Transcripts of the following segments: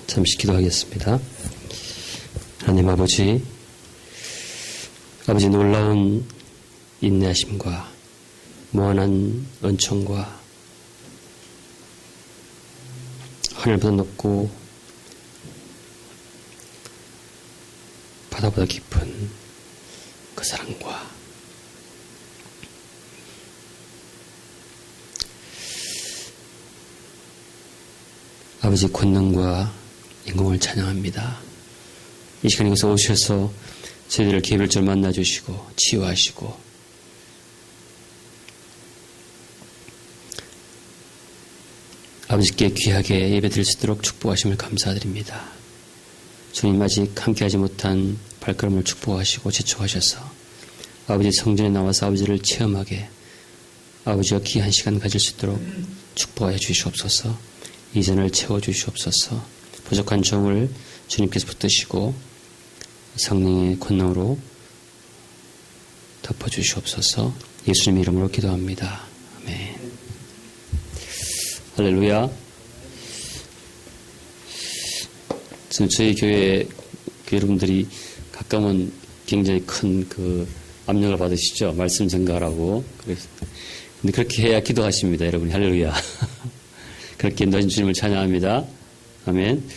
잠시 기도하겠습니다. 하나님 아버지 놀라운 인내하심과 무한한 은총과 하늘보다 높고 바다보다 깊은 그 사랑과 아버지 권능과 인공을 찬양합니다. 이 시간 이곳에 오셔서 저희들을 개별적으로 만나주시고 치유하시고 아버지께 귀하게 예배드릴 수 있도록 축복하심을 감사드립니다. 주님 아직 함께하지 못한 발걸음을 축복하시고 지촉하셔서 아버지 성전에 나와서 아버지를 체험하게 아버지와 귀한 시간 가질 수 있도록 축복하여 주시옵소서. 이전을 채워주시옵소서. 부족한 종을 주님께서 붙드시고 성령의 권능으로 덮어주시옵소서. 예수님 이름으로 기도합니다. 아멘. 할렐루야. 지금 저희 교회 여러분들이 가끔은 굉장히 큰 그 압력을 받으시죠. 말씀 전가라고. 근데 그렇게 해야 기도하십니다. 여러분. 할렐루야. 그렇게 인도하신 주님을 찬양합니다. 아멘.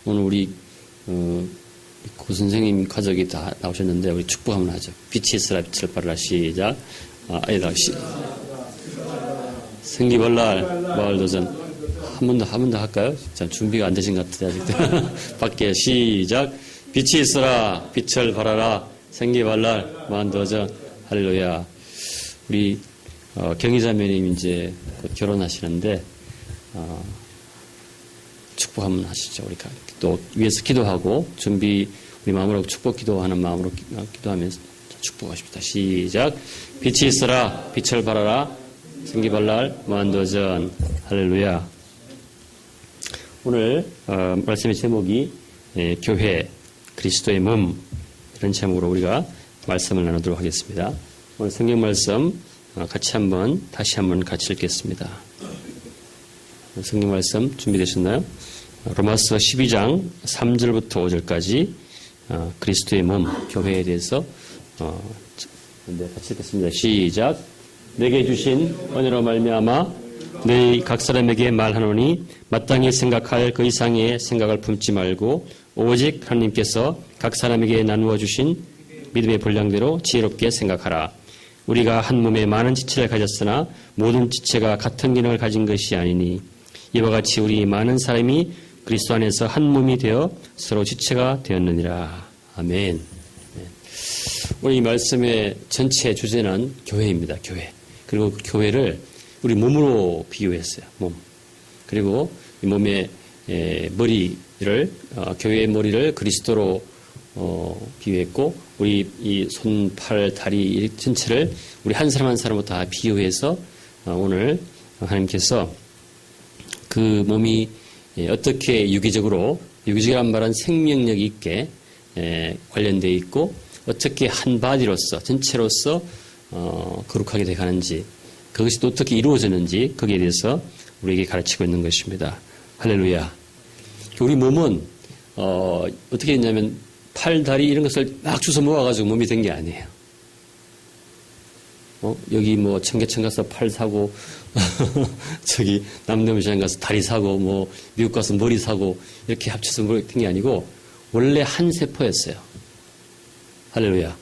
오늘 우리 고 선생님 가족이 다 나오셨는데 우리 축복 한번 하죠. 빛이 있으라 빛을 발하라. 시작. 생기발랄 마을도전 한 번 더 할까요? 자, 준비가 안 되신 것 같아요. 아직도. 밖에 시작. 빛이 있으라 빛을 발하라. 생기발랄 마을도전. 할렐루야. 우리 경희자매님 이제 곧 결혼하시는데 축복 한번 하시죠. 우리 또 위에서 기도하고 우리 마음으로 축복 기도하는 마음으로 기도하면서 축복하십니다. 시작. 빛이 있으라 빛을 발하라. 생기발랄 무한도전. 할렐루야. 오늘 말씀의 제목이 교회 그리스도의 몸, 이런 제목으로 우리가 말씀을 나누도록 하겠습니다. 오늘 성경 말씀 다시 한번 같이 읽겠습니다. 성경 말씀 준비되셨나요? 로마서 12장 3절부터 5절까지 그리스도의 몸, 교회에 대해서 같이 읽겠습니다. 시작. 내게 주신 은혜로 말미암아 너희 각 사람에게 말하노니 마땅히 생각할 그 이상의 생각을 품지 말고 오직 하나님께서 각 사람에게 나누어 주신 믿음의 분량대로 지혜롭게 생각하라. 우리가 한 몸에 많은 지체를 가졌으나 모든 지체가 같은 기능을 가진 것이 아니니 이와 같이 우리 많은 사람이 그리스도 안에서 한 몸이 되어 서로 지체가 되었느니라. 아멘. 오늘 이 말씀의 전체 주제는 교회입니다. 교회. 그리고 그 교회를 우리 몸으로 비유했어요. 몸. 그리고 이 몸의 머리를 교회의 머리를 그리스도로 비유했고 우리 이 손, 팔, 다리 전체를 우리 한 사람 한 사람으로 다 비유해서 오늘 하나님께서 그 몸이 어떻게 유기적이란 말은 생명력이 있게 관련되어 있고 어떻게 한 바디로서 전체로서 거룩하게 되어가는지 그것이 또 어떻게 이루어졌는지 거기에 대해서 우리에게 가르치고 있는 것입니다. 할렐루야. 우리 몸은 어떻게 했냐면 팔, 다리 이런 것을 막 주워 모아가지고 몸이 된 게 아니에요. 여기 뭐 청계천 가서 팔 사고 저기 남대문시장 가서 다리 사고 뭐 미국 가서 머리 사고 이렇게 합쳐서 머리 된 게 아니고 원래 한 세포였어요. 할렐루야.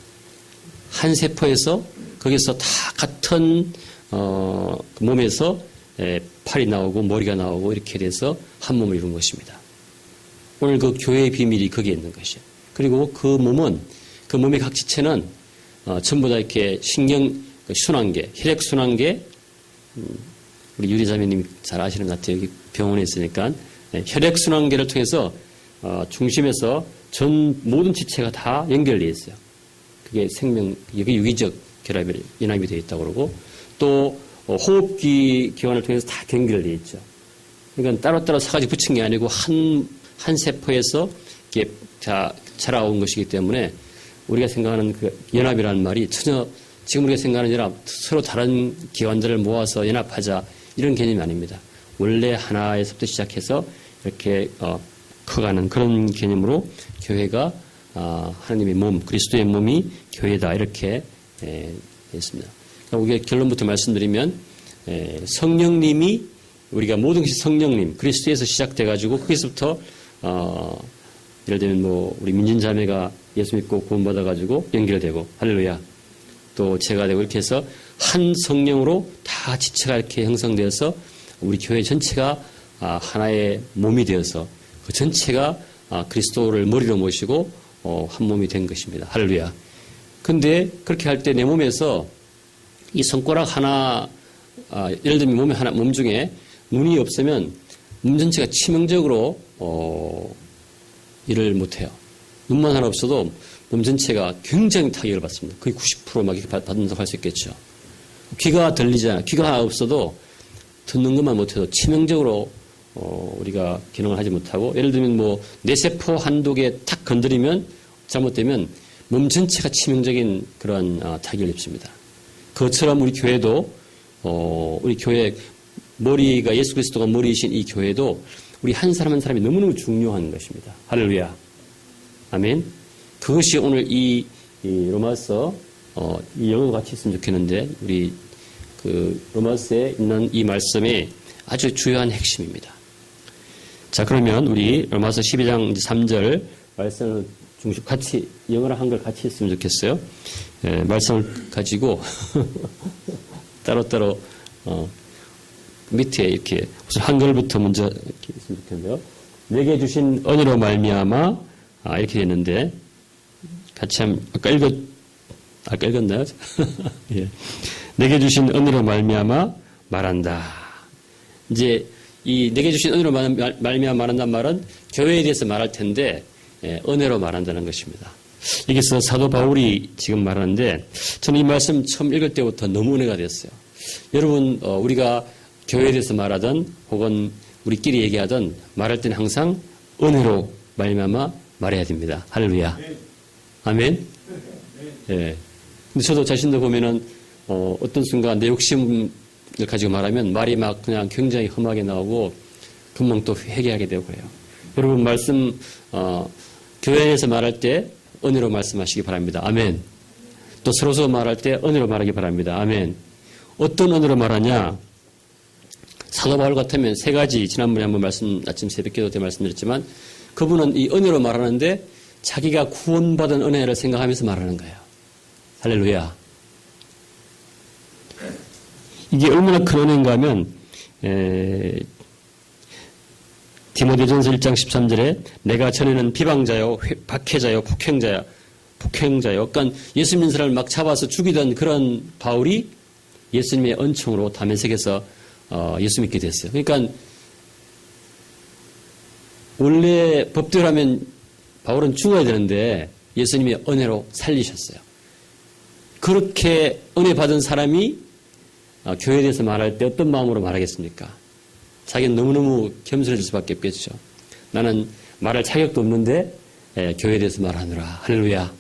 한 세포에서 거기서 다 같은 몸에서 팔이 나오고 머리가 나오고 이렇게 돼서 한 몸을 이룬 것입니다. 오늘 그 교회의 비밀이 거기에 있는 것이에요. 그리고 그 몸의 각 지체는 전부 다 이렇게 순환계, 혈액순환계, 우리 유리자매님이 잘 아시는 것 같아요. 여기 병원에 있으니까. 혈액순환계를 통해서 중심에서 모든 지체가 다 연결되어 있어요. 그게 여기 유기적 연합이 되어 있다고 그러고 또 호흡기 기관을 통해서 다 연결되어 있죠. 그러니까 따로따로 사가지 붙인 게 아니고 한 세포에서 이렇게 자라온 것이기 때문에 우리가 생각하는 그 연합이라는 말이 전혀 지금 우리가 생각하는 연합, 서로 다른 기관들을 모아서 연합하자 이런 개념이 아닙니다. 원래 하나에서부터 시작해서 이렇게 커가는 그런 개념으로 교회가 하나님의 몸, 그리스도의 몸이 교회다 이렇게 했습니다. 우리가 결론부터 말씀드리면 성령님이 우리가 모든 것이 성령님, 그리스도에서 시작돼가지고 거기서부터 예를 들면 뭐 우리 민진자매가 예수 믿고 구원받아가지고 연결되고 할렐루야. 또 제가 되고 이렇게 해서 한 성령으로 다 지체가 이렇게 형성되어서 우리 교회 전체가 하나의 몸이 되어서 그 전체가 그리스도를 머리로 모시고 한 몸이 된 것입니다. 할렐루야. 근데 그렇게 할 때 내 몸에서 이 손가락 하나, 예를 들면 몸 중에 눈이 없으면 몸 전체가 치명적으로 일을 못해요. 눈만 하나 없어도 몸 전체가 굉장히 타격을 받습니다. 거의 90% 막 이렇게 받는다고 할 수 있겠죠. 귀가 들리잖아요. 귀가 없어도 듣는 것만 못해도 치명적으로 우리가 기능을 하지 못하고, 예를 들면 뭐 뇌세포 한두 개 탁 건드리면 잘못되면 몸 전체가 치명적인 그런 타격을 입습니다. 그것처럼 우리 교회도 우리 교회 머리가 예수 그리스도가 머리이신 이 교회도 우리 한 사람 한 사람이 너무너무 중요한 것입니다. 할렐루야. 아멘. 그것이 오늘 이 로마서 이 영어가 같이 있으면 좋겠는데 우리 그 로마서에 있는 이 말씀의 아주 주요한 핵심입니다. 자, 그러면 우리 로마서 12장 3절 말씀을 중심 같이 영어랑 한글 같이 했으면 좋겠어요. 말씀을 가지고 따로따로 밑에 이렇게 우선 한글부터 먼저 이렇게 있으면 좋겠는데요. 내게 주신 은혜로 말미암아 이렇게 되는데 같이 한번 아까 읽었나요? 예. 내게 주신 은혜로 말미암아 말한다. 이제 이 내게 주신 은혜로 말미암아 말한다는 말은 교회에 대해서 말할 텐데 은혜로 말한다는 것입니다. 여기서 사도 바울이 지금 말하는데 저는 이 말씀 처음 읽을 때부터 너무 은혜가 됐어요. 여러분 우리가 교회에 대해서 말하든 혹은 우리끼리 얘기하든 말할 때는 항상 은혜로 말미암아 말해야 됩니다. 할렐루야. 아멘. 예. 근데 저도 자신도 보면은 어떤 순간 내 욕심을 가지고 말하면 말이 막 그냥 굉장히 험하게 나오고 금방 또 회개하게 되고 그래요. 여러분 말씀 교회에서 말할 때 은혜로 말씀하시기 바랍니다. 아멘. 또 서로서 말할 때 은혜로 말하기 바랍니다. 아멘. 어떤 은혜로 말하냐? 사도 바울 같으면 세 가지 지난번에 한번 아침 새벽기도 때 말씀드렸지만 그분은 이 은혜로 말하는데 자기가 구원받은 은혜를 생각하면서 말하는 거예요. 할렐루야. 이게 얼마나 큰 은혜인가 하면 디모데전서 1장 13절에 내가 전에는 비방자요, 박해자요, 폭행자요. 그러니까 예수 믿는 사람을 막 잡아서 죽이던 그런 바울이 예수님의 은총으로 다메섹에서 예수 믿게 됐어요. 그러니까 원래 법대로 하면 바울은 죽어야 되는데 예수님이 은혜로 살리셨어요. 그렇게 은혜 받은 사람이 교회에 대해서 말할 때 어떤 마음으로 말하겠습니까? 자기는 너무너무 겸손해질 수밖에 없겠죠. 나는 말할 자격도 없는데 교회에 대해서 말하느라. 할렐루야.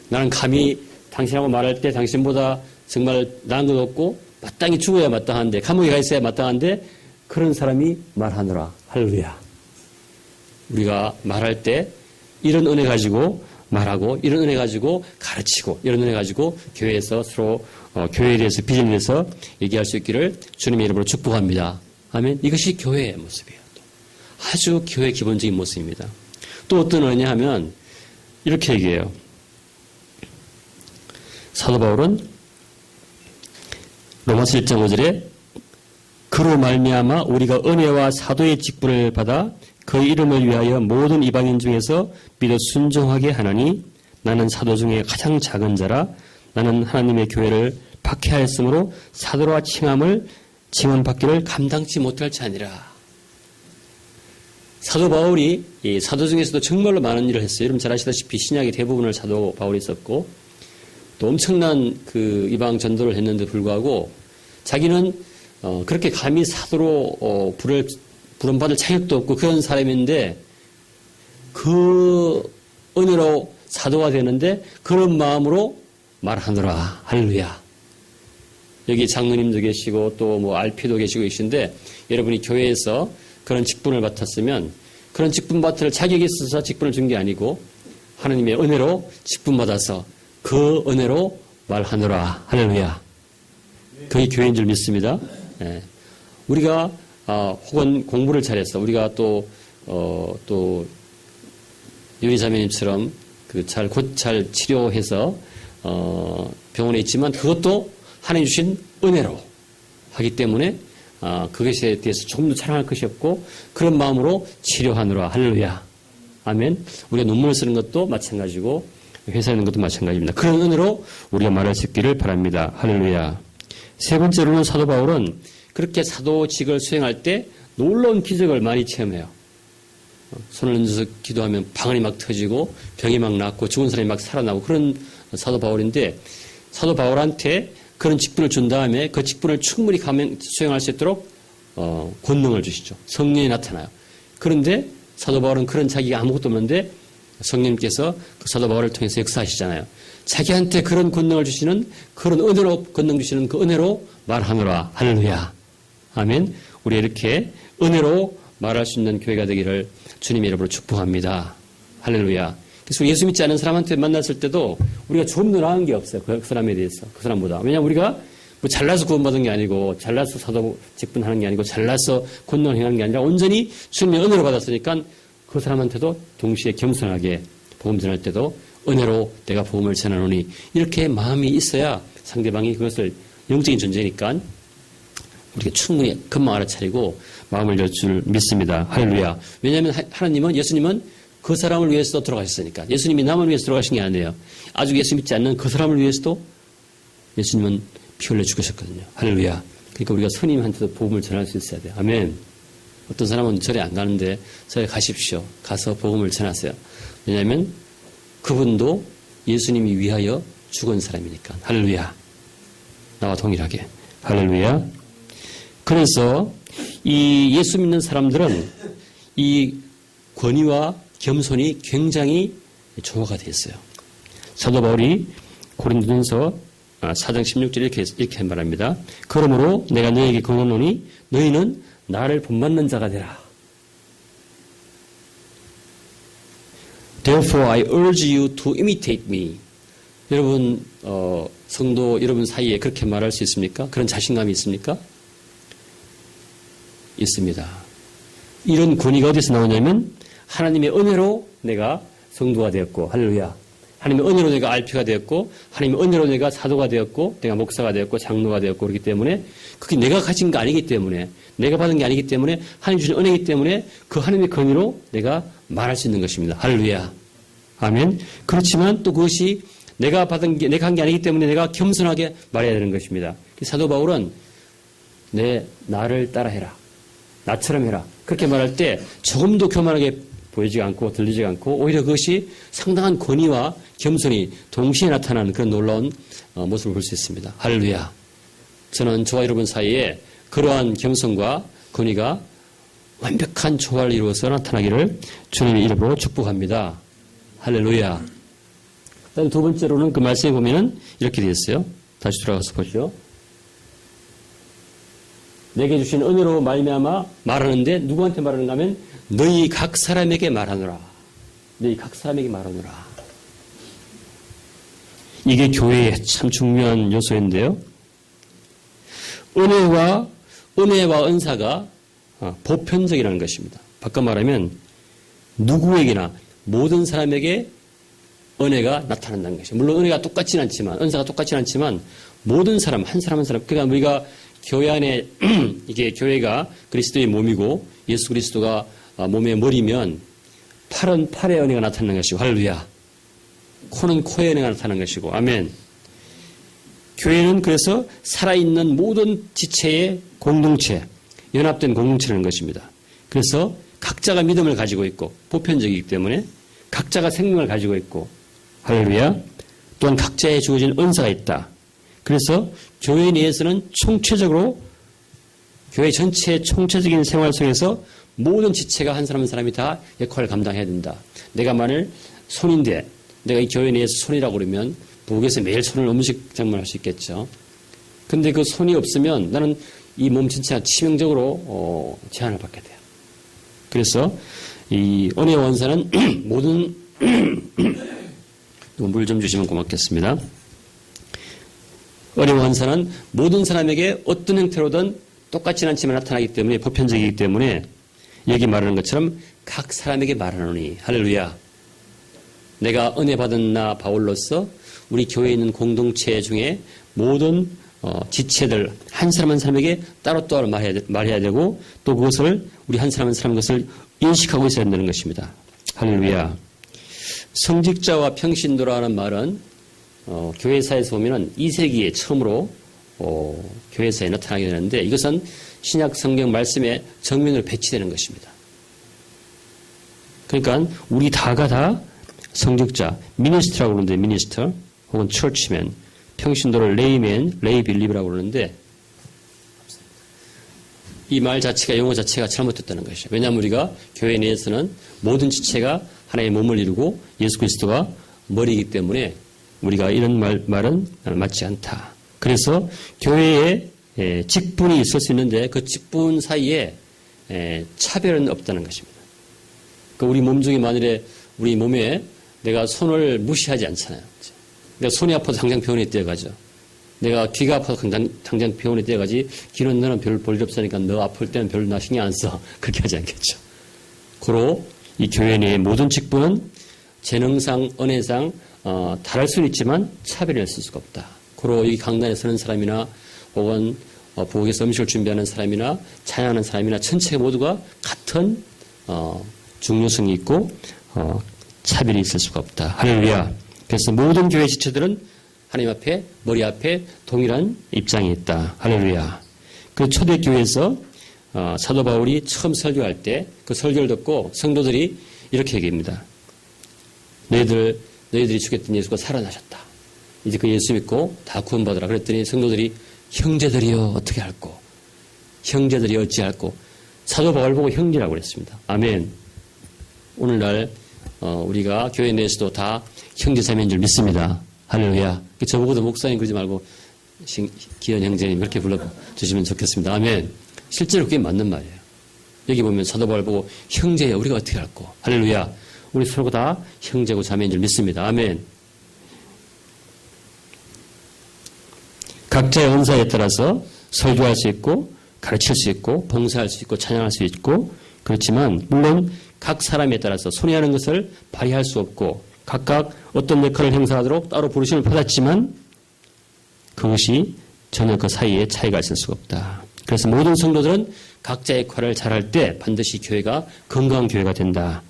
나는 감히 당신하고 말할 때 당신보다 정말 나은 것 없고 마땅히 죽어야 마땅한데 감옥에 가 있어야 마땅한데 그런 사람이 말하느라. 할렐루야. 우리가 말할 때 이런 은혜 가지고 말하고 이런 은혜 가지고 가르치고 이런 은혜 가지고 교회에서 서로 교회에 대해서 비전에 대해서 얘기할 수 있기를 주님의 이름으로 축복합니다. 아멘. 이것이 교회의 모습이에요. 아주 교회의 기본적인 모습입니다. 또 어떤 은혜냐 하면 이렇게 얘기해요. 사도 바울은 로마서 1장 5절에 그로 말미암아 우리가 은혜와 사도의 직분을 받아 그 이름을 위하여 모든 이방인 중에서 믿어 순종하게 하나니 나는 사도 중에 가장 작은 자라 나는 하나님의 교회를 박해하였으므로 사도와 칭함을 징언받기를 감당치 못할지 아니라. 사도 바울이 사도 중에서도 정말로 많은 일을 했어요. 여러분 잘 아시다시피 신약의 대부분을 사도 바울이 썼고 또 엄청난 그 이방 전도를 했는데 불구하고 자기는 그렇게 감히 사도로 부름받을 자격도 없고 그런 사람인데 그 은혜로 사도가 되는데 그런 마음으로 말하느라. 할렐루야. 여기 장로님도 계시고 또 뭐 RP도 계시고 계신데 여러분이 교회에서 그런 직분을 맡았으면 그런 직분 받을 자격이 있어서 직분을 준 게 아니고 하나님의 은혜로 직분 받아서 그 은혜로 말하노라. 할렐루야. 그게 교회인 줄 믿습니다. 예. 우리가 혹은 공부를 잘해서 우리가 또 유리자매님처럼 곧 잘 치료해서 병원에 있지만 그것도 하나님 주신 은혜로 하기 때문에 그것에 대해서 조금 더 자랑할 것이 없고 그런 마음으로 치료하노라. 할렐루야. 아멘. 우리가 논문을 쓰는 것도 마찬가지고 회사에 있는 것도 마찬가지입니다. 그런 은혜로 우리가 말할 수 있기를 바랍니다. 할렐루야. 세 번째로는 사도 바울은 그렇게 사도직을 수행할 때 놀라운 기적을 많이 체험해요. 손을 얹어서 기도하면 방언이 막 터지고 병이 막 낫고 죽은 사람이 막 살아나고 그런 사도 바울인데 사도 바울한테 그런 직분을 준 다음에 그 직분을 충분히 수행할 수 있도록 권능을 주시죠. 성령이 나타나요. 그런데 사도 바울은 그런 자기가 아무것도 없는데 성령님께서 그 사도 바울을 통해서 역사하시잖아요. 자기한테 그런 권능을 주시는 그런 은혜로 권능 주시는 그 은혜로 말하노라. 할렐루야. 아멘. 우리 이렇게 은혜로 말할 수 있는 교회가 되기를 주님의 이름으로 축복합니다. 할렐루야. 그래서 예수 믿지 않은 사람한테 만났을 때도 우리가 좀 더 나은 게 없어요. 그 사람에 대해서. 그 사람보다. 왜냐하면 우리가 뭐 잘나서 구원받은 게 아니고 잘나서 사도 직분하는 게 아니고 잘나서 권능을 행하는 게 아니라 온전히 주님의 은혜로 받았으니까 그 사람한테도 동시에 겸손하게 복음 전할 때도 은혜로 내가 복음을 전하노니 이렇게 마음이 있어야 상대방이 그것을 영적인 존재니까 우리가 충분히 금방 알아차리고 마음을 열 줄 믿습니다. 할렐루야. 왜냐하면 하나님은 예수님은 그 사람을 위해서도 돌아가셨으니까. 예수님이 남을 위해서 돌아가신 게 아니에요. 아직 예수 믿지 않는 그 사람을 위해서도 예수님은 피 흘려 죽으셨거든요. 할렐루야. 그러니까 우리가 선임한테도 복음을 전할 수 있어야 돼요. 아멘. 어떤 사람은 절에 안 가는데 절에 가십시오. 가서 복음을 전하세요. 왜냐하면 그분도 예수님이 위하여 죽은 사람이니까. 할렐루야. 나와 동일하게. 할렐루야. 그래서 이 예수 믿는 사람들은 이 권위와 겸손이 굉장히 조화가 되어 있어요. 사도 바울이 고린도전서 4장 16절 이렇게 말합니다. 그러므로 내가 너에게 권하노니 너희는 나를 본받는 자가 되라. Therefore I urge you to imitate me. 여러분 성도 여러분 사이에 그렇게 말할 수 있습니까? 그런 자신감이 있습니까? 있습니다. 이런 권위가 어디서 나오냐면 하나님의 은혜로 내가 성도가 되었고 할렐루야. 하나님의 은혜로 내가 RP가 되었고 하나님의 은혜로 내가 사도가 되었고 내가 목사가 되었고 장로가 되었고 그렇기 때문에 그게 내가 가진 게 아니기 때문에 내가 받은 게 아니기 때문에 하나님 주신 은혜이기 때문에 그 하나님의 권위로 내가 말할 수 있는 것입니다. 할렐루야. 아멘. 그렇지만 또 그것이 내가 받은 게 내가 한 게 아니기 때문에 내가 겸손하게 말해야 되는 것입니다. 사도 바울은 나를 따라해라. 나처럼 해라. 그렇게 말할 때 조금도 교만하게 보이지 않고 들리지 않고 오히려 그것이 상당한 권위와 겸손이 동시에 나타나는 그런 놀라운 모습을 볼 수 있습니다. 할렐루야. 저는 저와 여러분 사이에 그러한 겸손과 권위가 완벽한 조화를 이루어서 나타나기를 주님의 이름으로 축복합니다. 할렐루야. 다음 두 번째로는 그 말씀에 보면은 이렇게 되어 있어요. 다시 돌아가서 보시죠. 내게 주신 은혜로 말미암아 말하는데 누구한테 말하는가 하면 너희 각 사람에게 말하노라. 너희 각 사람에게 말하노라. 이게 교회의 참 중요한 요소인데요. 은혜와 은사가 보편적이라는 것입니다. 바꿔 말하면 누구에게나 모든 사람에게 은혜가 나타난다는 것이죠. 물론 은혜가 똑같지는 않지만 은사가 똑같지는 않지만 모든 사람 한 사람 그러니까 우리가 교회 안에 이게 교회가 그리스도의 몸이고 예수 그리스도가 몸의 머리면 팔은 팔의 은혜가 나타나는 것이고 할렐루야. 코는 코의 은혜가 나타나는 것이고 아멘. 교회는 그래서 살아있는 모든 지체의 공동체, 연합된 공동체라는 것입니다. 그래서 각자가 믿음을 가지고 있고 보편적이기 때문에 각자가 생명을 가지고 있고 할렐루야. 또한 각자에 주어진 은사가 있다. 그래서 교회 내에서는 총체적으로 교회 전체의 총체적인 생활 속에서 모든 지체가 한 사람 한 사람이 다 역할을 감당해야 된다. 내가 만일 손인데 내가 이 교회 내에서 손이라고 그러면 부엌에서 매일 손을 음식 장만할 수 있겠죠. 근데 그 손이 없으면 나는 이 몸 전체가 치명적으로 제한을 받게 돼요. 그래서 이 은혜 원사는 모든 물 좀 주시면 고맙겠습니다. 은혜 원사는 모든 사람에게 어떤 형태로든 똑같지는 않지만 나타나기 때문에 보편적이기 때문에 여기 말하는 것처럼 각 사람에게 말하노니 할렐루야. 내가 은혜 받은 나 바울로서 우리 교회에 있는 공동체 중에 모든 지체들 한 사람 한 사람에게 따로따로 말해야 되고 또 그것을 우리 한 사람 한 사람 것을 인식하고 있어야 된다는 것입니다. 할렐루야. 성직자와 평신도라는 말은 교회사에서 보면은 2세기에 처음으로 교회사에 나타나게 되는데 이것은 신약 성경 말씀에 정면으로 배치되는 것입니다. 그러니까 우리 다가 다 성직자, 미니스트라고 그러는데 미니스터 혹은 처치맨, 평신도를 레이맨, 레이빌리브라고 그러는데 이 말 자체가 영어 자체가 잘못됐다는 것이죠. 왜냐하면 우리가 교회 내에서는 모든 지체가 하나의 몸을 이루고 예수 그리스도가 머리이기 때문에 우리가 이런 말은 맞지 않다. 그래서 교회에 직분이 있을 수 있는데 그 직분 사이에 차별은 없다는 것입니다. 우리 몸 중에 만일에 우리 몸에 내가 손을 무시하지 않잖아요. 내가 손이 아파서 당장 병원에 뛰어가죠. 내가 귀가 아파서 당장 병원에 뛰어가지 귀는 너는 별 볼 일 없으니까 너 아플 때는 별로 나 신경 안 써. 그렇게 하지 않겠죠. 고로 이 교회 내의 모든 직분은 재능상, 은혜상 다를 수는 있지만 차별을 쓸 수가 없다. 고로 여기 강단에 서는 사람이나 혹은 부엌에서 음식을 준비하는 사람이나 찬양하는 사람이나 전체가 모두가 같은 중요성이 있고 차별이 있을 수가 없다. 할렐루야. 그래서 모든 교회 지체들은 하나님 앞에 머리 앞에 동일한 입장이 있다. 할렐루야. 그 초대교회에서 사도 바울이 처음 설교할 때 그 설교를 듣고 성도들이 이렇게 얘기합니다. 너희들이 죽였던 예수가 살아나셨다. 이제 그 예수 믿고 다 구원받으라. 그랬더니 성도들이 형제들이여 어떻게 할꼬? 형제들이 어찌할꼬? 사도 바울 보고 형제라고 그랬습니다. 아멘. 오늘날 우리가 교회 내에서도 다 형제자매인 줄 믿습니다. 할렐루야. 저보고도 목사님 그러지 말고 기현 형제님 이렇게 불러주시면 좋겠습니다. 아멘. 실제로 그게 맞는 말이에요. 여기 보면 사도 바울 보고 형제야 우리가 어떻게 할꼬? 할렐루야. 우리 서로 다 형제고 자매인 줄 믿습니다. 아멘. 각자의 은사에 따라서 설교할 수 있고 가르칠 수 있고 봉사할 수 있고 찬양할 수 있고 그렇지만 물론 각 사람에 따라서 손해하는 것을 발휘할 수 없고 각각 어떤 역할을 행사하도록 따로 부르심을 받았지만 그것이 전혀 그 사이에 차이가 있을 수가 없다. 그래서 모든 성도들은 각자의 역할을 잘할 때 반드시 교회가 건강한 교회가 된다.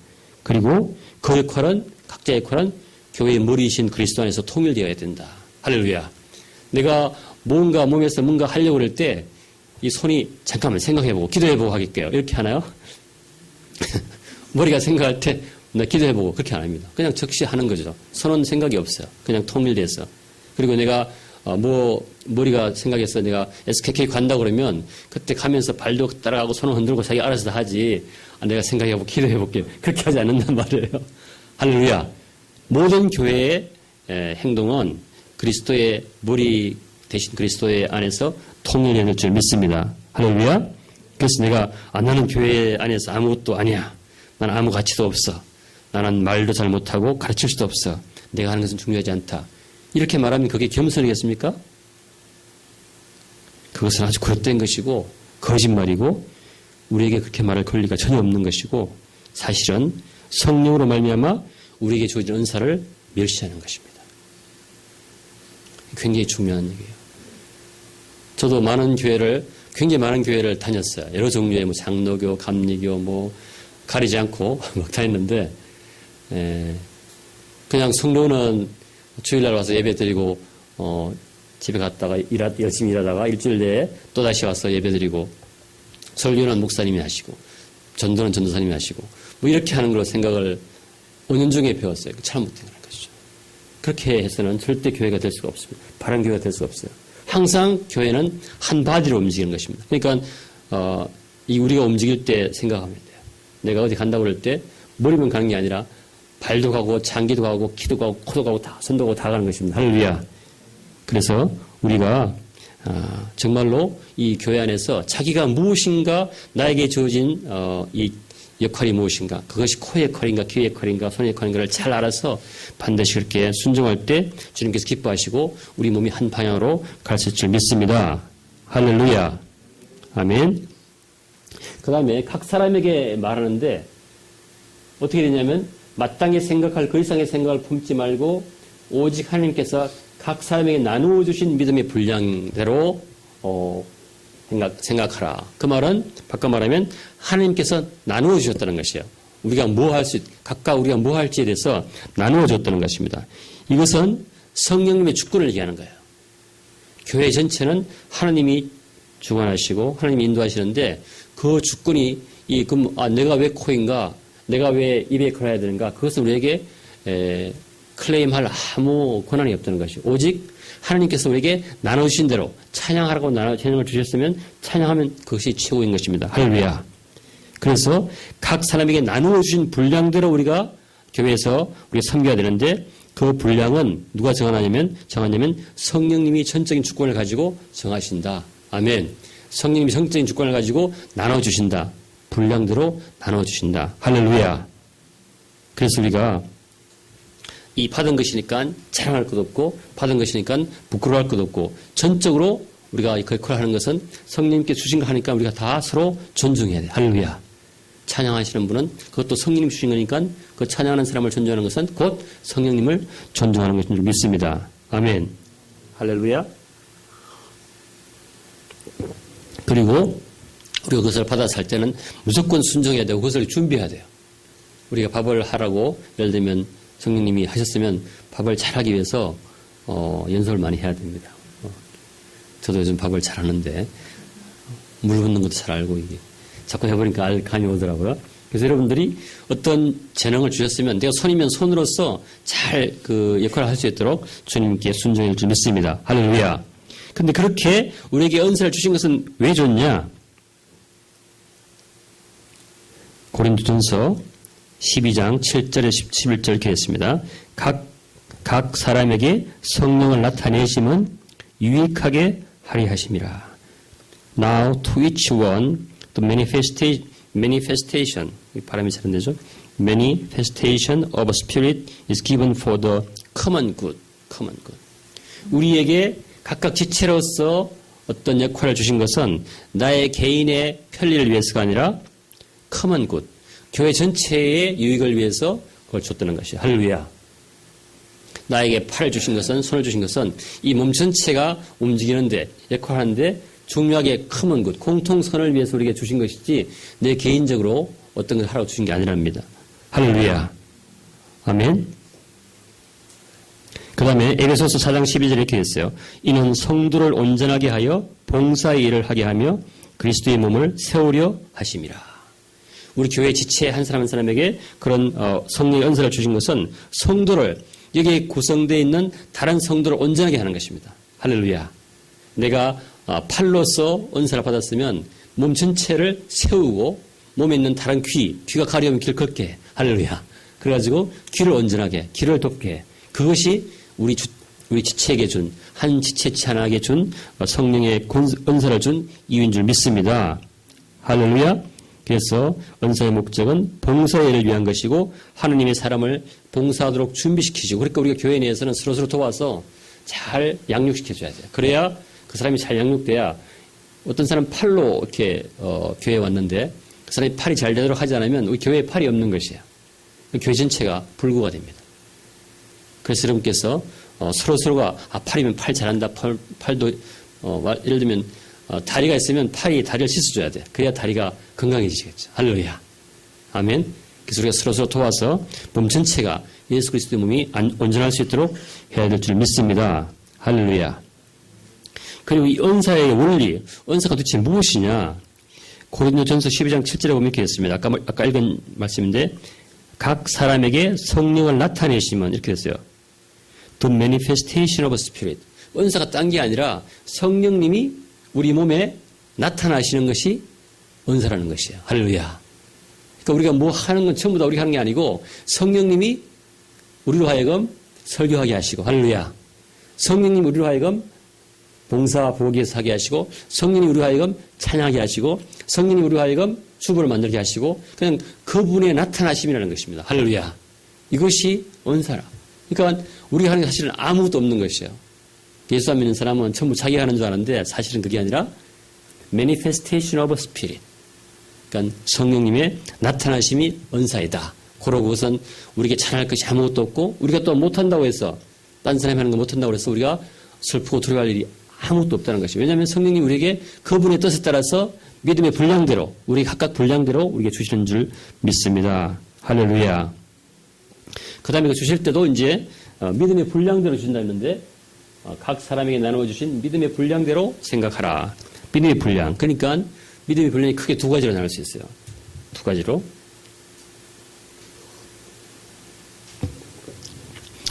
그리고 그 역할은 각자의 역할은 교회의 머리이신 그리스도 안에서 통일되어야 된다. 할렐루야. 내가 뭔가 몸에서 뭔가 하려고 그럴 때 이 손이 잠깐만 생각해보고 기도해보고 하겠게요. 이렇게 하나요? 머리가 생각할 때 나 기도해보고 그렇게 안 합니다. 그냥 즉시 하는 거죠. 손은 생각이 없어요. 그냥 통일돼서. 그리고 내가 머리가 생각해서 내가 SKK 간다고 그러면 그때 가면서 발도 따라가고 손을 흔들고 자기 알아서 다 하지. 내가 생각해보고 기도해볼게요. 그렇게 하지 않는단 말이에요. 할렐루야. 모든 교회의 행동은 그리스도의 머리 대신 그리스도의 안에서 통일해야 될 줄 믿습니다. 할렐루야. 그래서 내가 나는 교회 안에서 아무것도 아니야. 나는 아무 가치도 없어. 나는 말도 잘 못하고 가르칠 수도 없어. 내가 하는 것은 중요하지 않다. 이렇게 말하면 그게 겸손이겠습니까? 그것은 아주 그릇된 것이고 거짓말이고 우리에게 그렇게 말할 권리가 전혀 없는 것이고 사실은 성령으로 말미암아 우리에게 주어진 은사를 멸시하는 것입니다. 굉장히 중요한 얘기예요. 저도 굉장히 많은 교회를 다녔어요. 여러 종류의 장로교, 감리교 가리지 않고 막 다녔는데 그냥 성도는 주일날 와서 예배 드리고 집에 갔다가 열심히 일하다가 일주일 내에 또다시 와서 예배 드리고 설교는 목사님이 하시고 전도는 전도사님이 하시고 이렇게 하는 걸로 생각을 5년 중에 배웠어요. 잘못된 것이죠. 그렇게 해서는 절대 교회가 될 수가 없습니다. 바른 교회가 될 수가 없어요. 항상 교회는 한 바디로 움직이는 것입니다. 그러니까 우리가 움직일 때 생각하면 돼요. 내가 어디 간다고 그럴 때 머리만 가는 게 아니라 발도 가고 장기도 가고 키도 가고 코도 가고 다 손도 가고 다 가는 것입니다. 할렐루야. 그래서 우리가 정말로 이 교회 안에서 자기가 무엇인가 나에게 주어진 이 역할이 무엇인가, 그것이 코의 역할인가, 귀의 역할인가, 손의 역할인가를 잘 알아서 반드시 그렇게 순종할 때 주님께서 기뻐하시고 우리 몸이 한 방향으로 갈 수 있을 줄 믿습니다. 할렐루야. 아멘. 그 다음에 각 사람에게 말하는데 어떻게 되냐면 마땅히 생각할 그 이상의 생각을 품지 말고 오직 하나님께서 각 사람에게 나누어 주신 믿음의 분량대로 생각하라. 그 말은 바꿔 말하면 하나님께서 나누어 주셨다는 것이에요. 우리가 각각 우리가 뭐 할지에 대해서 나누어 줬다는 것입니다. 이것은 성령님의 주권을 얘기하는 거예요. 교회 전체는 하나님이 주관하시고 하나님이 인도하시는데 그 주권이 내가 왜 코인가, 내가 왜 입에 걸어야 되는가, 그것은 우리에게 클레임할 아무 권한이 없다는 것이 오직 하나님께서 우리에게 나눠주신 대로 찬양하라고 찬양을 주셨으면 찬양하면 그것이 최고인 것입니다. 할렐루야. 그래서 각 사람에게 나누어 주신 분량대로 우리가 교회에서 우리가 섬겨야 되는데 그 분량은 누가 정하냐면 성령님이 전적인 주권을 가지고 정하신다. 아멘. 성령님이 전적인 주권을 가지고 나눠주신다. 분량대로 나눠주신다. 할렐루야. 그래서 우리가 이 받은 것이니까 자랑할 것도 없고 받은 것이니까 부끄러워할 것도 없고 전적으로 우리가 그 역할을 하는 것은 성령님께 주신 거 하니까 우리가 다 서로 존중해야 돼. 할렐루야. 찬양하시는 분은 그것도 성령님 주신 거니까 그 찬양하는 사람을 존중하는 것은 곧 성령님을 존중하는 것인 줄 믿습니다. 아멘. 할렐루야. 그리고 우리가 그것을 받아서 할 때는 무조건 순종해야 되고 그것을 준비해야 돼요. 우리가 밥을 하라고 예를 들면 성령님이 하셨으면 밥을 잘하기 위해서 연습을 많이 해야 됩니다. 저도 요즘 밥을 잘하는데 물 붓는 것도 잘 알고 이게 자꾸 해보니까 감이 오더라고요. 그래서 여러분들이 어떤 재능을 주셨으면 내가 손이면 손으로서 잘 그 역할을 할 수 있도록 주님께 순종할 줄 믿습니다. 할렐루야. 근데 그렇게 우리에게 은사를 주신 것은 왜 줬냐? 고린도전서 12장 7절에 11절 이렇게 했습니다. 각 사람에게 성령을 나타내심은 유익하게 하리 하심이라. Now to each one the manifestation 발음이 잘 안 되죠? Manifestation of a spirit is given for the common good. 우리에게 각각 지체로서 어떤 역할을 주신 것은 나의 개인의 편리를 위해서가 아니라 common good. 교회 전체의 유익을 위해서 그걸 줬다는 것이에요. 할렐루야. 나에게 팔을 주신 것은, 손을 주신 것은 이 몸 전체가 움직이는데, 역할하는데 중요하게 common good, 공통선을 위해서 우리에게 주신 것이지 내 개인적으로 어떤 걸 하라고 주신 게 아니랍니다. 할렐루야. 아멘. 그 다음에 에베소서 4장 12절에 이렇게 했어요. 이는 성도를 온전하게 하여 봉사의 일을 하게 하며 그리스도의 몸을 세우려 하심이라. 우리 교회 지체 한 사람 한 사람에게 그런 성령의 은사를 주신 것은 성도를 여기에 구성되어 있는 다른 성도를 온전하게 하는 것입니다. 할렐루야. 내가 팔로서 은사를 받았으면 몸 전체를 세우고 몸에 있는 다른 귀가 가려우면 귀를 걷게 해. 할렐루야. 그래가지고 귀를 온전하게, 귀를 돕게 해. 그것이 우리 지체에게 준, 한 지체치 하나에게 준 성령의 은사를 준 이유인 줄 믿습니다. 할렐루야. 그래서 은사의 목적은 봉사의 일을 위한 것이고 하느님의 사람을 봉사하도록 준비시키시고 그러니까 우리가 교회 내에서는 서로서로 도와서 잘 양육시켜줘야 돼요. 그래야 그 사람이 잘 양육돼야 어떤 사람 팔로 이렇게 교회에 왔는데 그 사람이 팔이 잘 되도록 하지 않으면 우리 교회에 팔이 없는 것이에요. 교회 전체가 불구가 됩니다. 그래서 여러분께서 서로서로가 팔이면 팔 잘한다. 팔도 예를 들면 다리가 있으면 다리를 씻어줘야 돼. 그래야 다리가 건강해지겠죠. 할렐루야. 아멘. 그래서 우리가 서로서로 도와서 몸 전체가 예수 그리스도의 몸이 온전할 수 있도록 해야 될 줄 믿습니다. 할렐루야. 그리고 이 은사의 원리, 은사가 도대체 무엇이냐? 고린도전서 12장 7절에 보면 이렇게 했습니다. 아까 읽은 말씀인데 각 사람에게 성령을 나타내시면 이렇게 됐어요. The manifestation of a spirit. 은사가 딴 게 아니라 성령님이 우리 몸에 나타나시는 것이 은사라는 것이에요. 할렐루야. 그러니까 우리가 뭐 하는 건 전부 다 우리가 하는 게 아니고 성령님이 우리로 하여금 설교하게 하시고 할렐루야. 성령님이 우리로 하여금 봉사 보기에서 하게 하시고 성령님이 우리로 하여금 찬양하게 하시고 성령님이 우리로 하여금 주부를 만들게 하시고 그냥 그분의 나타나심이라는 것입니다. 할렐루야. 이것이 은사라. 그러니까 우리가 하는 게 사실은 아무것도 없는 것이에요. 예수 안 믿는 사람은 전부 자기가 하는 줄 아는데 사실은 그게 아니라 manifestation of spirit. 그러니까 성령님의 나타나심이 은사이다. 그러고 그것은 우리에게 잘할 것이 아무것도 없고 우리가 또 못한다고 해서 딴 사람이 하는 거 못한다고 해서 우리가 슬프고 두려워할 일이 아무것도 없다는 것이죠. 왜냐하면 성령님 우리에게 그분의 뜻에 따라서 믿음의 분량대로 우리 각각 분량대로 우리에게 주시는 줄 믿습니다. 할렐루야. 그 다음에 그 주실 때도 이제 믿음의 분량대로 주신다 했는데 각 사람에게 나누어 주신 믿음의 분량대로 생각하라. 믿음의 분량. 그러니까 믿음의 분량이 크게 두 가지로 나눌 수 있어요. 두 가지로.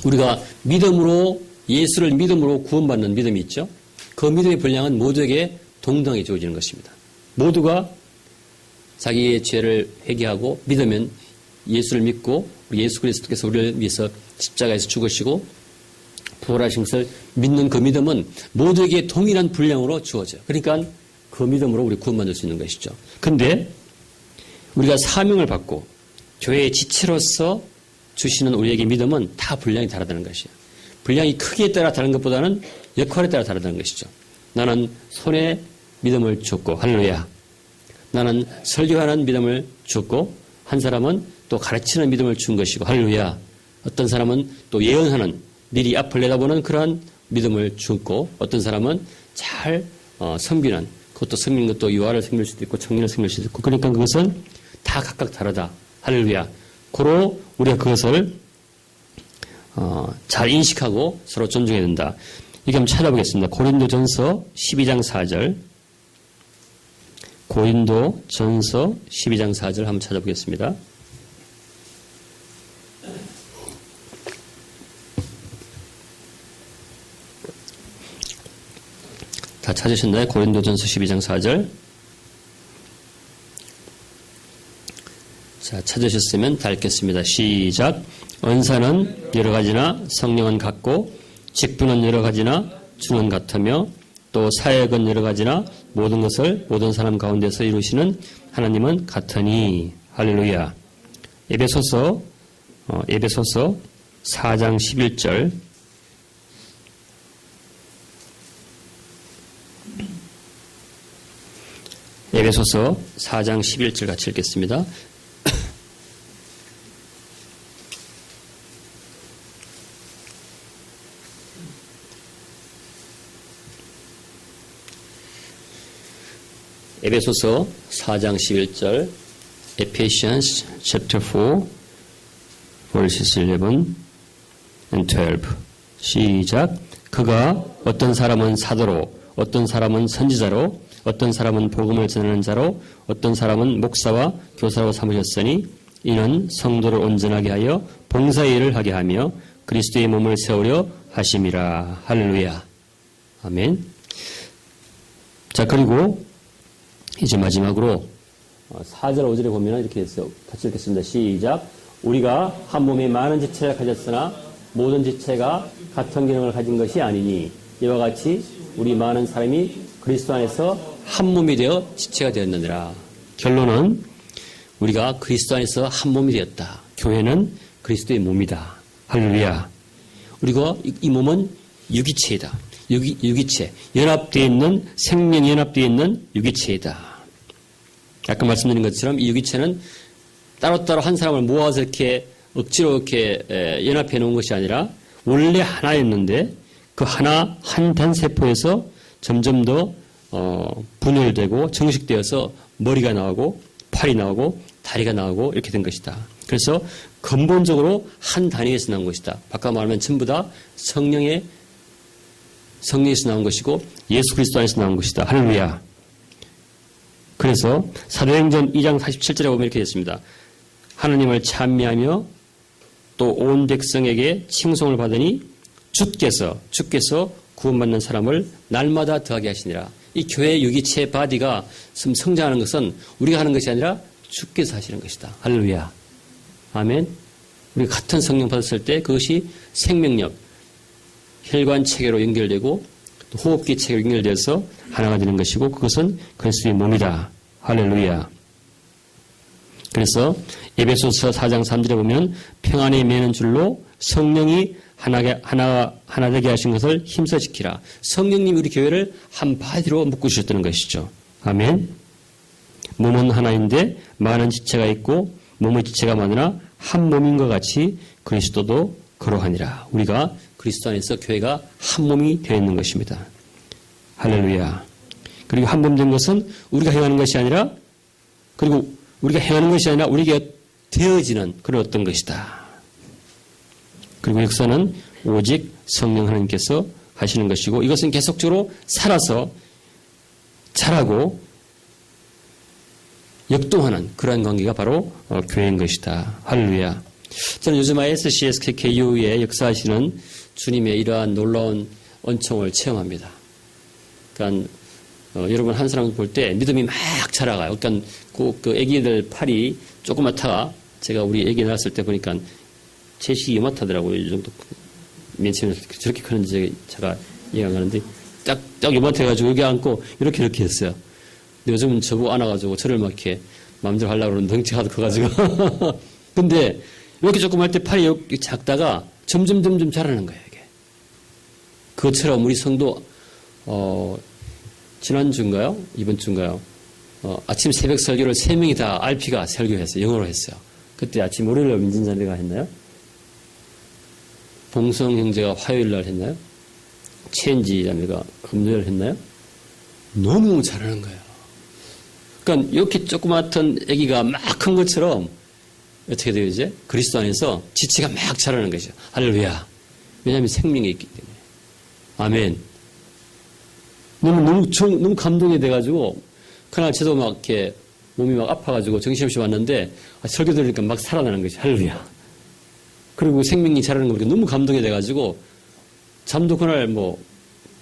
우리가 믿음으로 예수를 믿음으로 구원받는 믿음이 있죠. 그 믿음의 분량은 모두에게 동등하게 주어지는 것입니다. 모두가 자기의 죄를 회개하고 믿으면 예수를 믿고 예수 그리스도께서 우리를 위해서 십자가에서 죽으시고 부활하신 것을 믿는 그 믿음은 모두에게 동일한 분량으로 주어져요. 그러니까 그 믿음으로 우리 구원받을 수 있는 것이죠. 그런데 우리가 사명을 받고 교회의 지체로서 주시는 우리에게 믿음은 다 분량이 다르다는 것이에요. 분량이 크기에 따라 다른 것보다는 역할에 따라 다르다는 것이죠. 나는 손에 믿음을 줬고 할렐루야. 나는 설교하는 믿음을 줬고 한 사람은 또 가르치는 믿음을 준 것이고 할렐루야. 어떤 사람은 또 예언하는 미리 앞을 내다보는 그러한 믿음을 줬고 어떤 사람은 잘 섬기는 그것도 섬기는 것도 유아를 섬길 수도 있고 청년을 섬길 수도 있고 그러니까 그것은 다 각각 다르다. 할렐루야. 고로 우리가 그것을 잘 인식하고 서로 존중해야 된다. 이게 한번 찾아보겠습니다. 고린도전서 12장 4절. 고린도전서 12장 4절 한번 찾아보겠습니다. 다 찾으셨나요? 고린도전서 12장 4절. 자, 찾으셨으면 다 읽겠습니다. 시작. 은사는 여러 가지나 성령은 같고 직분은 여러 가지나 주는 같으며 또 사역은 여러 가지나 모든 것을 모든 사람 가운데서 이루시는 하나님은 같으니 할렐루야. 에베소서 4장 11절. 에베소서 4장 11절 같이 읽겠습니다. 에베소서 4장 11절 Ephesians chapter 4 verses 11 and 12 시작. 그가 어떤 사람은 사도로 어떤 사람은 선지자로 어떤 사람은 복음을 전하는 자로 어떤 사람은 목사와 교사로 삼으셨으니 이는 성도를 온전하게 하여 봉사의 일을 하게 하며 그리스도의 몸을 세우려 하심이라. 할렐루야. 아멘. 자, 그리고 이제 마지막으로 4절 5절에 보면 이렇게 했어요. 같이 읽겠습니다. 시작. 우리가 한 몸에 많은 지체를 가졌으나 모든 지체가 같은 기능을 가진 것이 아니니 이와 같이 우리 많은 사람이 그리스도 안에서 한 몸이 되어 지체가 되었느니라. 결론은 우리가 그리스도 안에서 한 몸이 되었다. 교회는 그리스도의 몸이다. 할렐루야. 그리고 이 몸은 유기체이다. 유기체. 연합되어 있는, 생명이 연합되어 있는 유기체이다. 아까 말씀드린 것처럼 이 유기체는 따로따로 한 사람을 모아서 이렇게 억지로 이렇게 연합해 놓은 것이 아니라 원래 하나였는데 그 하나 한 단세포에서 점점 더 분열되고 정식되어서 머리가 나오고 팔이 나오고 다리가 나오고 이렇게 된 것이다. 그래서 근본적으로 한 단위에서 나온 것이다. 바꿔 말하면 전부 다 성령에서 나온 것이고 예수 그리스도 안에서 나온 것이다. 할렐루야. 그래서 사도행전 2장 47절에 보면 이렇게 됐습니다. 하나님을 찬미하며 또 온 백성에게 칭송을 받으니 주께서 구원받는 사람을 날마다 더하게 하시니라. 이 교회 유기체 바디가 성장하는 것은 우리가 하는 것이 아니라 주께서 하시는 것이다. 할렐루야. 아멘. 우리가 같은 성령 받았을 때 그것이 생명력, 혈관 체계로 연결되고 또 호흡기 체계로 연결돼서 하나가 되는 것이고 그것은 그리스도의 몸이다. 할렐루야. 그래서 에베소서 4장 3절에 보면 평안이 매는 줄로 성령이 하나 되게 하신 것을 힘써 지키라. 성령님이 우리 교회를 한 바디로 묶으셨다는 것이죠. 아멘. 몸은 하나인데 많은 지체가 있고 몸의 지체가 많으나 한 몸인 것 같이 그리스도도 그러하니라. 우리가 그리스도 안에서 교회가 한 몸이 되어 있는 것입니다. 할렐루야. 그리고 한 몸 된 것은 우리가 행하는 것이 아니라, 그리고 우리가 행하는 것이 아니라 우리에게 되어지는 그런 어떤 것이다. 그리고 역사는 오직 성령 하나님께서 하시는 것이고, 이것은 계속적으로 살아서 자라고 역동하는 그러한 관계가 바로 교회인 것이다. 할렐루야. 저는 요즘 ISCSK 이후에 역사하시는 주님의 이러한 놀라운 은총을 체험합니다. 그러니까 여러분 한 사람 볼 때 믿음이 막 자라가요. 그러니까 그 애기들 팔이 조그맣다가 제가 우리 애기 낳았을 때 보니까 제식이 요만하더라고요. 이 정도 맨 처음에 저렇게 크는지 제가 이해가 안 가는데 딱 요만해가지고 여기 앉고 이렇게 했어요. 근데 요즘은 저보고 안아가지고 저를 막 이렇게 마음대로 하려고 그러는 덩치가 커가지고 근데 이렇게 조금 할 때 팔이 이렇게 작다가 점점 자라는 거예요. 이게. 그것처럼 우리 성도 지난주인가요? 이번 주인가요? 아침 새벽 설교를 3명이 다 RP가 설교했어요. 영어로 했어요. 그때 아침 월요일날 민진자매가 했나요? 봉성 형제가 화요일날 했나요? 최은지 자매가 금요일 했나요? 너무 잘하는 거예요. 그러니까 이렇게 조그맣던 아기가 막 큰 것처럼 어떻게 돼요 이제? 그리스도 안에서 지체가 막 자라는 것이죠. 할렐루야. 왜냐하면 생명이 있기 때문에. 아멘. 너무 감동이 돼가지고 그날 저도 막 이렇게 몸이 막 아파가지고 정신없이 왔는데 설교 들으니까 막 살아나는 것이 할렐루야. 그리고 생명이 자라는 거 보니까 너무 감동이 돼가지고 잠도 그날 뭐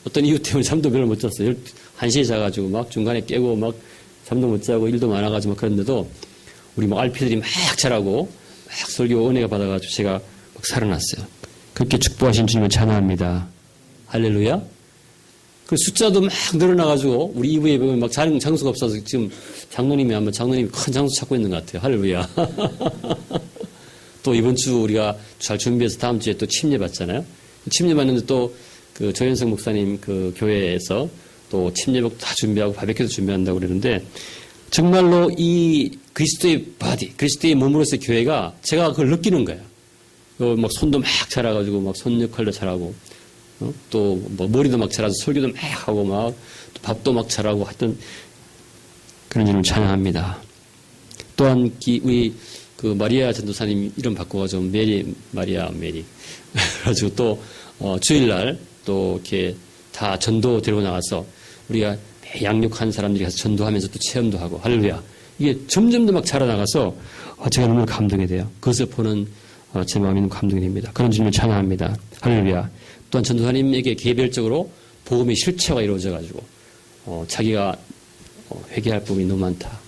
어떤 이유 때문에 잠도 별로 못 잤어요. 1시에 자가지고 막 중간에 깨고 막 잠도 못 자고 일도 많아가지고 막 그랬는데도 우리 뭐 RP들이 막 자라고 막 설교 은혜가 받아가지고 제가 막 살아났어요. 그렇게 축복하신 주님을 찬양합니다. 할렐루야. 그 숫자도 막 늘어나가지고 우리 이브에 보면 막 장수가 없어서 지금 장로님이 큰 장수 찾고 있는 것 같아요. 할렐루야. 또 이번 주 우리가 잘 준비해서 다음 주에 또 침례 받잖아요. 침례 받는데 또 그 조현석 목사님 그 교회에서 또 침례복 다 준비하고 바베큐도 준비한다고 그러는데 정말로 이 그리스도의 바디, 그리스도의 몸으로서 교회가 제가 그걸 느끼는 거예요. 막 손도 막 자라가지고 막 손 역할도 잘하고 또 뭐 머리도 막 자라서 설교도 막 하고 막 또 밥도 막 잘하고 하여튼 그런 일을 찬양합니다. 또한 우리 그 마리아 전도사님 이름 바꿔가지고 마리아 메리 그래가지고 또 주일날 또 이렇게 다 전도 데리고 나가서 우리가 양육한 사람들이 가서 전도하면서 또 체험도 하고 할렐루야. 이게 점점 더 막 자라나가서 제가 너무 감동이 돼요. 그것을 보는 제 마음이 너무 감동이 됩니다. 그런 주님을 찬양합니다. 할렐루야. 또한 전도사님에게 개별적으로 복음의 실체가 이루어져가지고 자기가 회개할 부분이 너무 많다.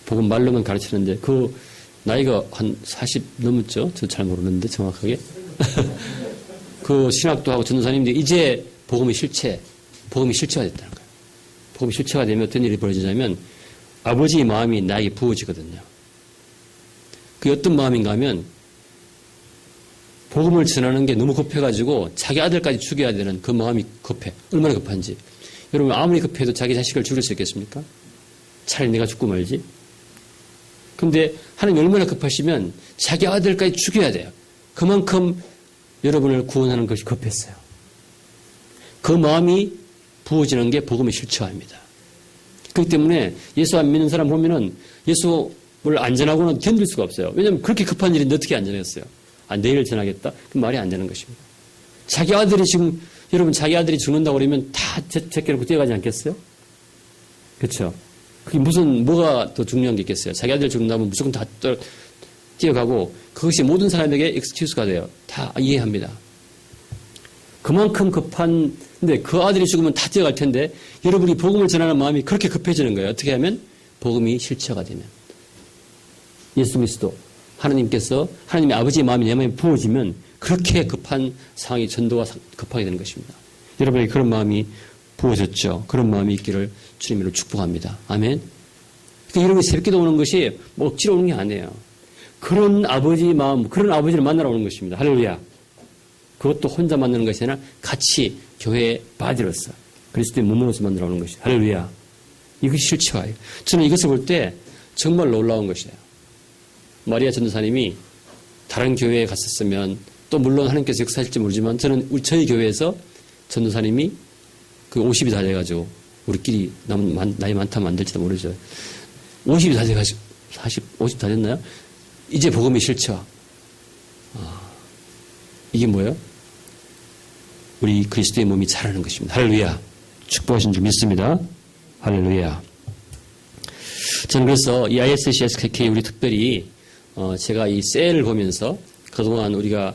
복음 말로만 가르치는데 그 나이가 한 40 넘었죠? 저 잘 모르는데 정확하게. 그 신학도 하고 전도사님들이 이제 복음의 실체가 됐다는 거예요. 복음의 실체가 되면 어떤 일이 벌어지냐면 아버지의 마음이 나에게 부어지거든요. 그게 어떤 마음인가 하면 복음을 전하는 게 너무 급해가지고 자기 아들까지 죽여야 되는 그 마음이 급해. 얼마나 급한지. 여러분 아무리 급해도 자기 자식을 죽일 수 있겠습니까? 차라리 내가 죽고 말지. 근데 하나님 얼마나 급하시면 자기 아들까지 죽여야 돼요. 그만큼 여러분을 구원하는 것이 급했어요. 그 마음이 부어지는 게 복음의 실체화입니다. 그렇기 때문에 예수 안 믿는 사람 보면은 예수를 안 전하고는 견딜 수가 없어요. 왜냐하면 그렇게 급한 일인데 어떻게 안 전했어요? 내일 전하겠다? 그 말이 안 되는 것입니다. 자기 아들이 지금 여러분 자기 아들이 죽는다고 그러면 다 제껴놓고 뛰어가지 않겠어요? 그렇죠? 그게 뭐가 더 중요한 게 있겠어요? 자기 아들 죽는다면 무조건 다 뛰어가고 그것이 모든 사람에게 익스큐스가 돼요. 다 이해합니다. 그만큼 근데 그 아들이 죽으면 다 뛰어갈 텐데 여러분이 복음을 전하는 마음이 그렇게 급해지는 거예요. 어떻게 하면? 복음이 실체가 되면. 예수 그리스도 하나님께서 하나님의 아버지의 마음이 내 마음에 부어지면 그렇게 급한 상황이 전도가 급하게 되는 것입니다. 여러분에게 그런 마음이 부어졌죠. 그런 마음이 있기를 주님으로 축복합니다. 아멘. 이런 새벽기도 오는 것이 뭐 억지로 오는 게 아니에요. 그런 아버지 마음, 그런 아버지를 만나러 오는 것입니다. 할렐루야. 그것도 혼자 만나는 것이 아니라 같이 교회의 바디로서 그리스도의 몸으로서 만나러 오는 것이다. 할렐루야. 이것이 실체화예요. 저는 이것을 볼 때 정말 놀라운 것이에요. 마리아 전도사님이 다른 교회에 갔었으면 또 물론 하나님께서 역사하실지 모르지만 저는 저희 교회에서 전도사님이 그 50이 다 돼가지고 우리끼리 나이 많다면 안 될지도 모르죠. 50이 다 돼가지고 50 다 됐나요? 이제 복음이 실체화. 이게 뭐예요? 우리 그리스도의 몸이 자라는 것입니다. 할렐루야. 축복하신 줄 믿습니다. 할렐루야. 저는 그래서 이 ISCSKK 우리 특별히 제가 이 셀을 보면서 그동안 우리가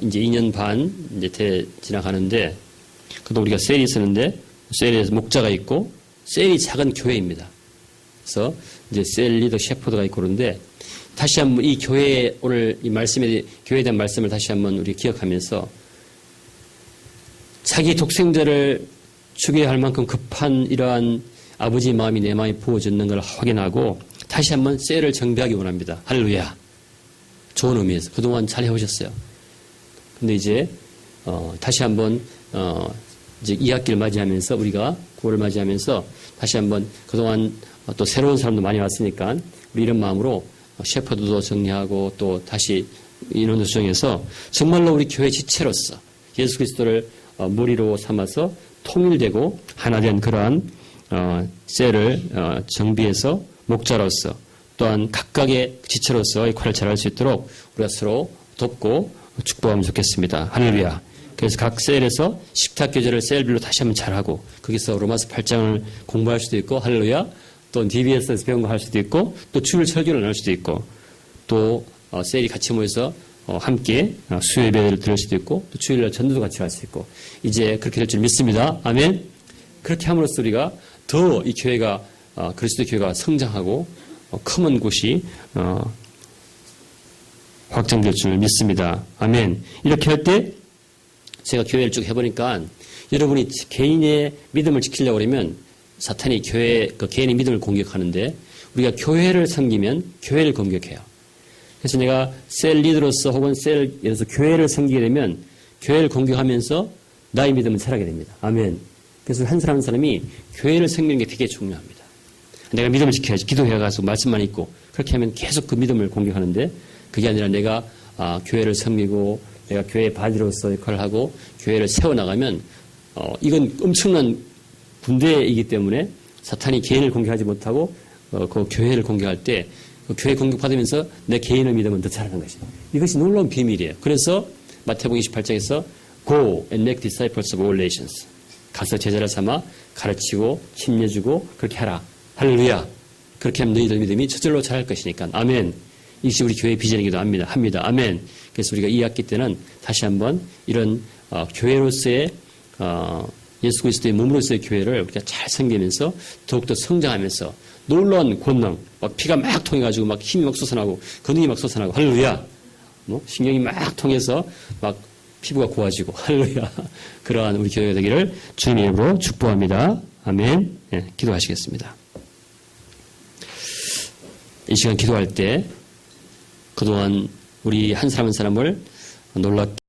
이제 2년 반 이제 지나가는데 그동안 우리가 셀이 있었는데 셀에서 목자가 있고 셀이 작은 교회입니다. 그래서 이제 셀 리더 셰퍼드가 있고 그런데 다시 한번 이 교회 오늘 이 말씀에 교회에 대한 말씀을 다시 한번 우리 기억하면서 자기 독생자를 죽여야 할 만큼 급한 이러한 아버지의 마음이 내 마음에 부어졌는 걸 확인하고 다시 한번 셀을 정비하기 원합니다. 할렐루야. 좋은 의미에서 그동안 잘 해오셨어요. 근데 이제 다시 한번 이제 2학기를 맞이하면서 우리가 9월을 맞이하면서 다시 한번 그동안 또 새로운 사람도 많이 왔으니까 우리 이런 마음으로 셰퍼드도 정리하고 또 다시 인원도 조정해서 정말로 우리 교회 지체로서 예수 그리스도를 머리로 삼아서 통일되고 하나 된 그러한 셀을 정비해서 목자로서 또한 각각의 지체로서 역할을 잘할 수 있도록 우리가 서로 돕고 축복하면 좋겠습니다. 할렐루야. 그래서 각 셀에서 식탁 교제를 셀별로 다시 한번 잘하고 거기서 로마서 8장을 공부할 수도 있고 할렐루야. 또 DBS에서 배운 거 할 수도 있고 또 주일 설교를 나눌 수도 있고 또 셀이 같이 모여서 함께 수요 예배를 들을 수도 있고 또 주일날 전도도 같이 할 수 있고 이제 그렇게 될 줄 믿습니다. 아멘. 그렇게 함으로써 우리가 더 이 교회가 그리스도 교회가 성장하고 커먼 곳이 확장될 줄 믿습니다. 아멘. 이렇게 할 때 제가 교회를 쭉 해보니까 여러분이 개인의 믿음을 지키려고 그러면 사탄이 개인의 믿음을 공격하는데 우리가 교회를 섬기면 교회를 공격해요. 그래서 내가 셀 리더로서 혹은 예를 들어서 교회를 섬기게 되면 교회를 공격하면서 나의 믿음은 자라게 됩니다. 아멘. 그래서 한 사람 한 사람이 교회를 섬기는 게 되게 중요합니다. 내가 믿음을 지켜야지. 기도해가지고 말씀만 읽고 그렇게 하면 계속 그 믿음을 공격하는데 그게 아니라 내가 교회를 섬기고 내가 교회의 바디로서 역할을 하고 교회를 세워나가면 이건 엄청난 군대이기 때문에 사탄이 개인을 공격하지 못하고 그 교회를 공격할 때 그 교회 공격받으면서 내 개인의 믿음은 더 자라는 것이죠. 이것이 놀라운 비밀이에요. 그래서 마태복음 28장에서 Go and make disciples of all nations. 가서 제자를 삼아 가르치고 힘내주고 그렇게 하라. 할렐루야. 그렇게 하면 너희들 믿음이 저절로 자랄 것이니까. 아멘. 이것이 우리 교회의 비전이기도 합니다. 아멘. 그래서 우리가 2학기 때는 다시 한번 이런 교회로서의 예수 그리스도의 몸으로서의 교회를 우리가 잘 섬기면서 더욱더 성장하면서 놀라운 권능, 막 피가 막 통해가지고 막 힘이 막 솟아나고 근육이 막 솟아나고 할렐루야. 신경이 막 통해서 막 피부가 고와지고 할렐루야. 그러한 우리 교회가 되기를 주님의 이름으로 축복합니다. 아멘. 네, 기도하시겠습니다. 이 시간 기도할 때 그동안 우리 한 사람 한 사람을 놀랍게